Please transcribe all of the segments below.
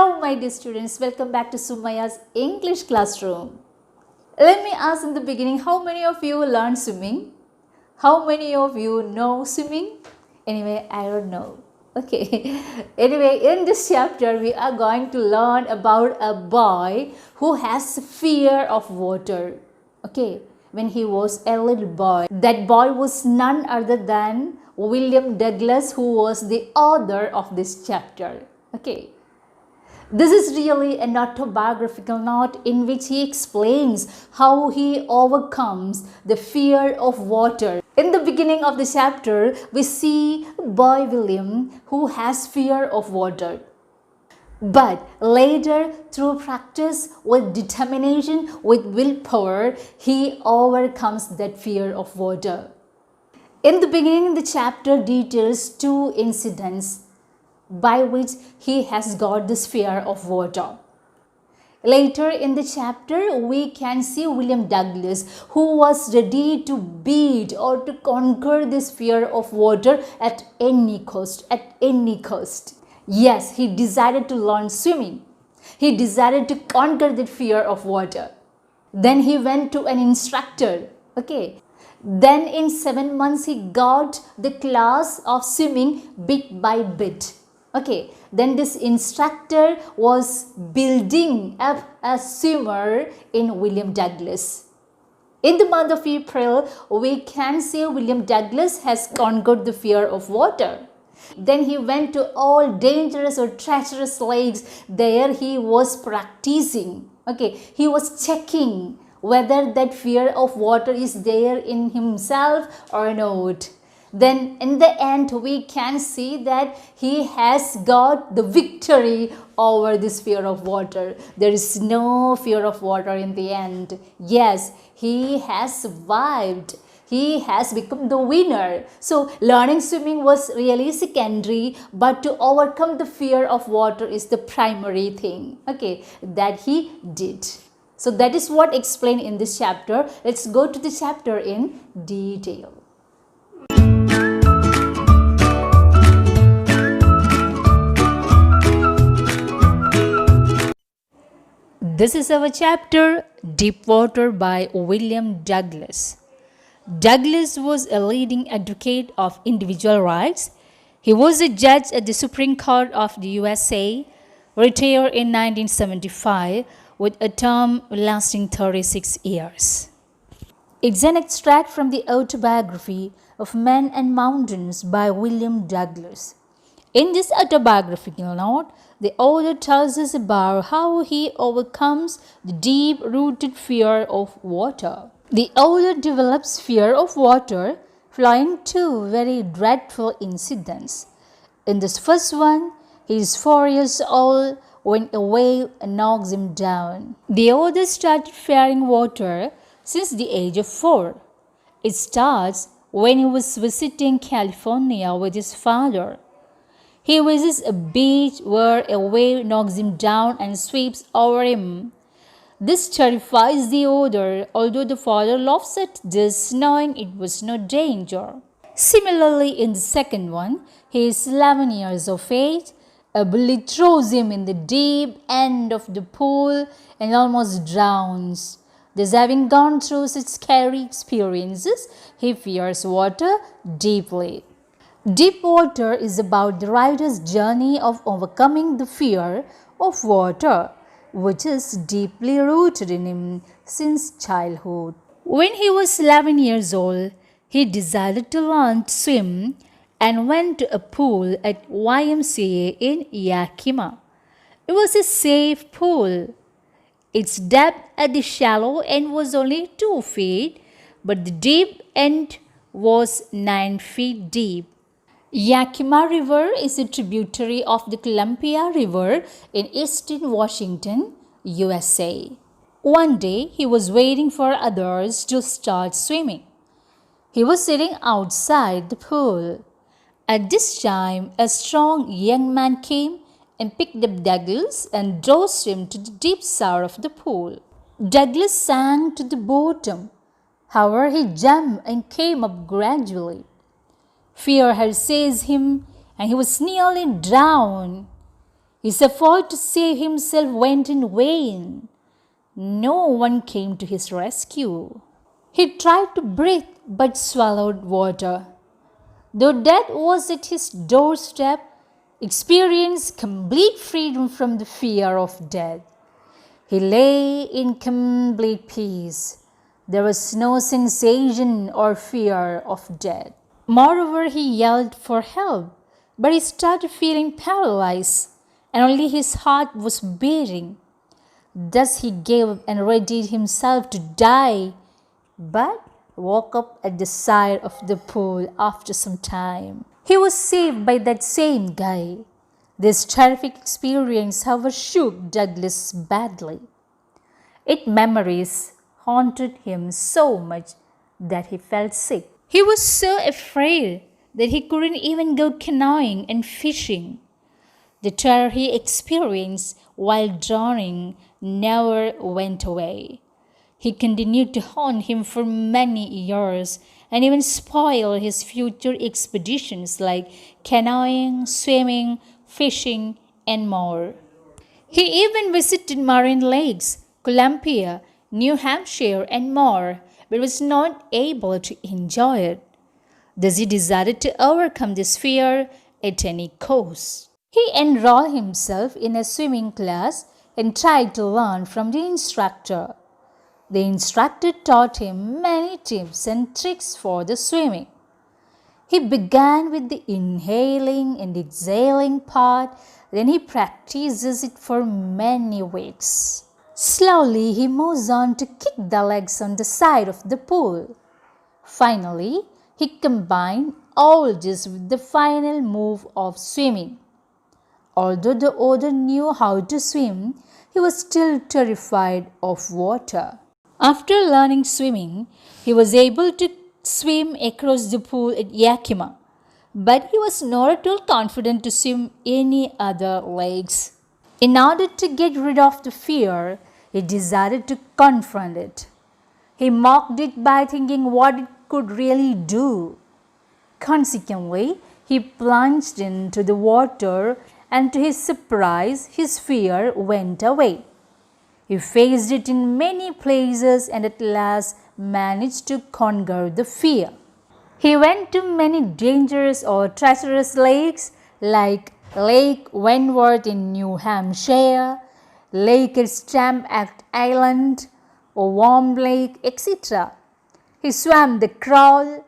Hello my dear students, welcome back to Sumayya's English Classroom. Let me ask in the beginning, how many of you learned swimming? How many of you know swimming? Anyway, I don't know. Okay. Anyway, in this chapter, we are going to learn about a boy who has fear of water. Okay. When he was a little boy, that boy was none other than William Douglas, who was the author of this chapter. Okay. This is really an autobiographical note in which he explains how he overcomes the fear of water. In the beginning of the chapter, we see boy William who has fear of water. But later, through practice, with determination, with willpower, he overcomes that fear of water. In the beginning, the chapter details two incidents by which he has got this fear of water. Later in the chapter, we can see William Douglas, who was ready to beat or to conquer this fear of water at any cost, Yes, he decided to learn swimming. He decided to conquer that fear of water. Then he went to an instructor. Okay. Then in 7 months, he got the class of swimming bit by bit. Okay, then this instructor was building up a swimmer in William Douglas. In the month of April, we can say William Douglas has conquered the fear of water. Then he went to all dangerous or treacherous lakes. There he was practicing. Okay, he was checking whether that fear of water is there in himself or not. Then in the end, we can see that he has got the victory over this fear of water. There is no fear of water in the end. Yes, he has survived. He has become the winner. So learning swimming was really secondary, but to overcome the fear of water is the primary thing, okay, that he did. So that is what explained in this chapter. Let's go to the chapter in detail. This is our chapter, Deep Water by William Douglas. Douglas was a leading advocate of individual rights. He was a judge at the Supreme Court of the USA, retired in 1975 with a term lasting 36 years. It's an extract from the autobiography of Men and Mountains by William Douglas. In this autobiographical note, the author tells us about how he overcomes the deep-rooted fear of water. The author develops fear of water following two very dreadful incidents. In this first one, he is 4 years old when a wave knocks him down. The author started fearing water since the age of 4. It starts when he was visiting California with his father. He visits a beach where a wave knocks him down and sweeps over him. This terrifies the author, although the father laughs at this, knowing it was no danger. Similarly, in the second one, he is 11 years of age. A bully throws him in the deep end of the pool and almost drowns. Thus, having gone through such scary experiences, he fears water deeply. Deep Water is about the writer's journey of overcoming the fear of water, which is deeply rooted in him since childhood. When he was 11 years old, he decided to learn to swim and went to a pool at YMCA in Yakima. It was a safe pool. Its depth at the shallow end was only 2 feet, but the deep end was 9 feet deep. Yakima River is a tributary of the Columbia River in eastern Washington, USA. One day, he was waiting for others to start swimming. He was sitting outside the pool. At this time, a strong young man came and picked up Douglas and tossed him to the deep side of the pool. Douglas sank to the bottom. However, he jumped and came up gradually. Fear had seized him and he was nearly drowned. His effort to save himself went in vain. No one came to his rescue. He tried to breathe but swallowed water. Though death was at his doorstep, experienced complete freedom from the fear of death. He lay in complete peace. There was no sensation or fear of death. Moreover, he yelled for help, but he started feeling paralyzed, and only his heart was beating. Thus he gave up and readied himself to die, but woke up at the side of the pool after some time. He was saved by that same guy. This terrific experience, however, shook Douglas badly. Its memories haunted him so much that he felt sick. He was so afraid that he couldn't even go canoeing and fishing. The terror he experienced while drowning never went away. He continued to haunt him for many years and even spoil his future expeditions like canoeing, swimming, fishing, and more. He even visited marine lakes, Columbia, New Hampshire, and more, but was not able to enjoy it. Thus he decided to overcome this fear at any cost. He enrolled himself in a swimming class and tried to learn from the instructor. The instructor taught him many tips and tricks for the swimming. He began with the inhaling and exhaling part, then he practices it for many weeks. Slowly he moves on to kick the legs on the side of the pool. Finally, he combined all this with the final move of swimming. Although the other knew how to swim, he was still terrified of water. After learning swimming, he was able to swim across the pool at Yakima, but he was not at all confident to swim any other lakes. In order to get rid of the fear, he decided to confront it. He mocked it by thinking what it could really do. Consequently, he plunged into the water, and to his surprise, his fear went away. He faced it in many places and at last managed to conquer the fear. He went to many dangerous or treacherous lakes like Lake Wentworth in New Hampshire, Lake at Stamp Act Island, or Warm Lake, etc. He swam the crawl,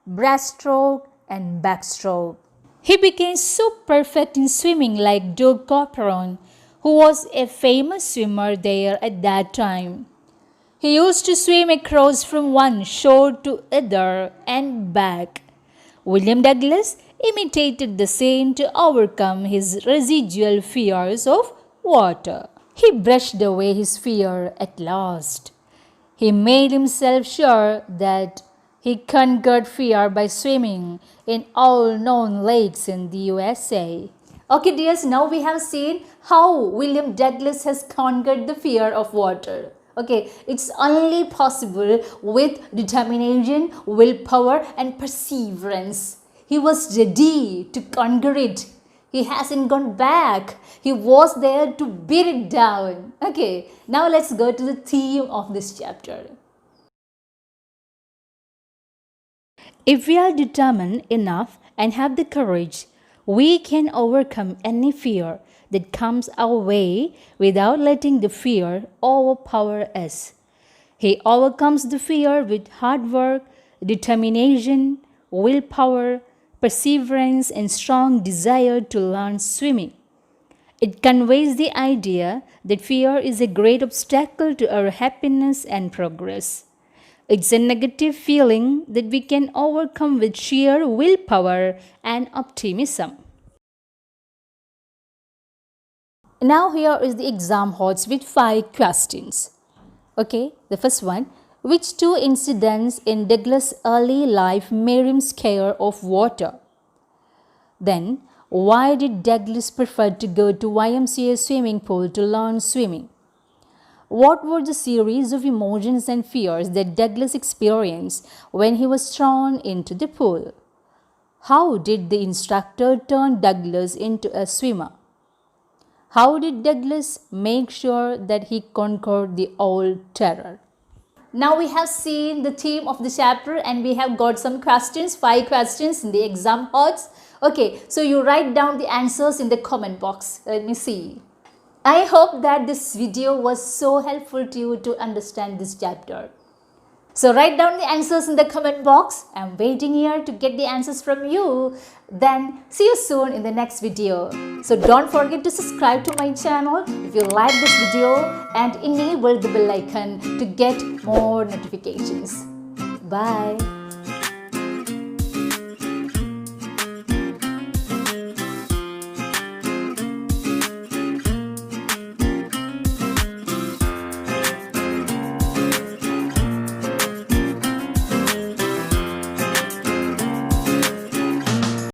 breaststroke, and backstroke. He became so perfect in swimming like Doug Copperon, who was a famous swimmer there at that time. He used to swim across from one shore to other and back. William Douglas imitated the same to overcome his residual fears of water. He brushed away his fear at last. He made himself sure that he conquered fear by swimming in all known lakes in the USA. Okay, dears, now we have seen how William Douglas has conquered the fear of water. Okay, it's only possible with determination, willpower, and perseverance. He was ready to conquer it. He hasn't gone back. He was there to beat it down. Okay, now let's go to the theme of this chapter. If we are determined enough and have the courage, we can overcome any fear that comes our way without letting the fear overpower us. He overcomes the fear with hard work, determination, willpower, perseverance, and strong desire to learn swimming. It conveys the idea that fear is a great obstacle to our happiness and progress. It's a negative feeling that we can overcome with sheer willpower and optimism. Now here is the exam odds with 5 questions. Okay, the first one. Which 2 incidents in Douglas' early life made him scared of water? Then, why did Douglas prefer to go to YMCA swimming pool to learn swimming? What were the series of emotions and fears that Douglas experienced when he was thrown into the pool? How did the instructor turn Douglas into a swimmer? How did Douglas make sure that he conquered the old terror? Now we have seen the theme of the chapter and we have got some questions, 5 questions in the exam box. Okay, so you write down the answers in the comment box. Let me see. I hope that this video was so helpful to you to understand this chapter. So write down the answers in the comment box. I'm waiting here to get the answers from you. Then see you soon in the next video. So don't forget to subscribe to my channel if you like this video and enable the bell icon to get more notifications. Bye.